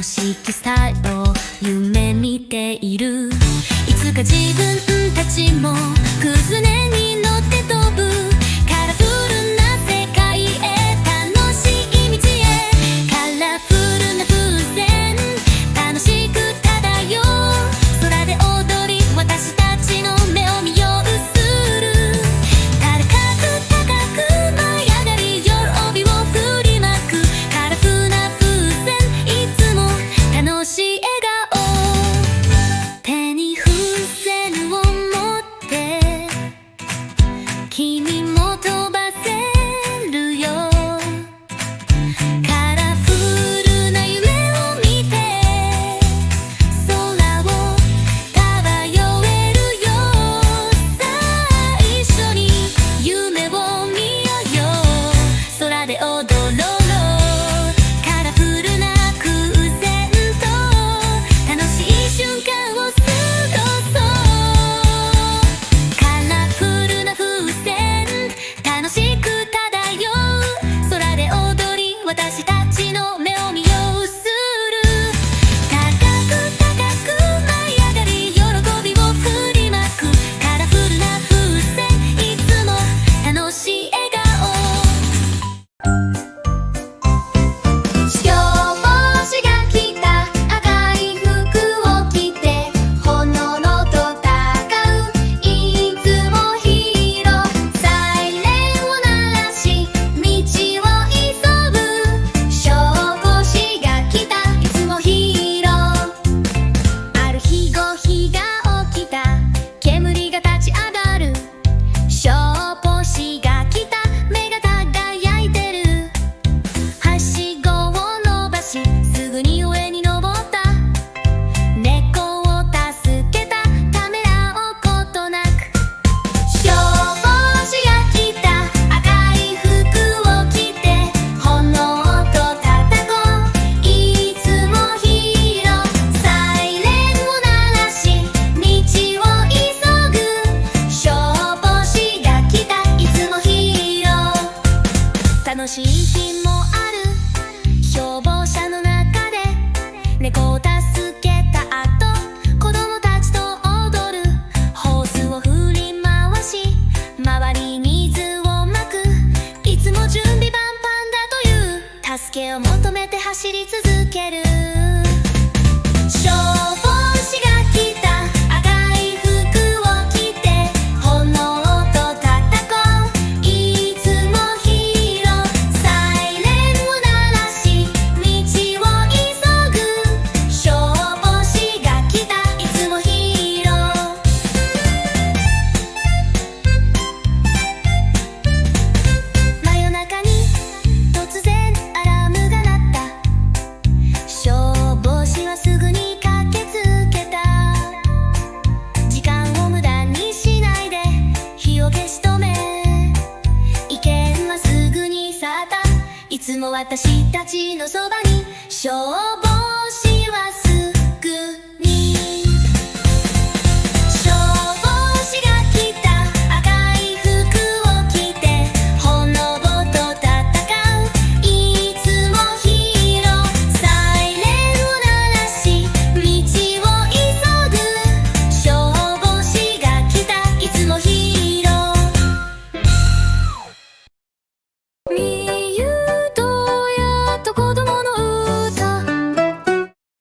楽しきスタイルを夢見ている。いつか自分たちも船に乗って飛ぶ。カラフルな世界へ、楽しい道へ。カラフルな風船、楽しく漂う。空で踊り、私たちの目を見ようする。高く高く舞い上がり、喜びを振りまく。カラフルな風船、いつも楽しい笑顔。手に風船を持って君も飛ばせるよ。カラフルな夢を見て空を漂えるよ。さあ一緒に夢を見ようよ。空で踊ろう。カラフルな空船と楽しい瞬間を過ごそう。カラフルな風船、楽しく漂う。空で踊り、私たちの目を見ようする。高く高く舞い上がり、喜びを振りまく。カラフルな風船、いつも楽しい笑顔。消防士が着た赤い服を着てほのろと戦う。いつもヒーロー、サイレンを鳴らし道を急ぐ。消防士が来た、いつもヒーロー。ある日ご火が起きた、煙が立ち上がる。消防士が来た、目が輝いてる。はしごを伸ばし、すぐに上に登った。猫を助けた、ためらうことなく。消防士が来た、赤い服を着て炎と叩こう。いつもヒーロー、サイレンを鳴らし道を急ぐ。消防士が来た、いつもヒーロー。楽しい日もある。消防車の中で猫を助けた後、子供たちと踊る。ホースを振り回し周りに水をまく。いつも準備万端だという、助けを求めて走り続ける。消防士が来た、赤い服を着て炎と戦こう。いつもヒーロー、サイレンを鳴らし道を急ぐ。消防士が来た、いつもヒーロー。真夜中に突然アラームが鳴った。消防士はすぐに駆けつけた。時間を無駄にしないで火を消し止め、意見はすぐに去った。いつも私たちのそばに消防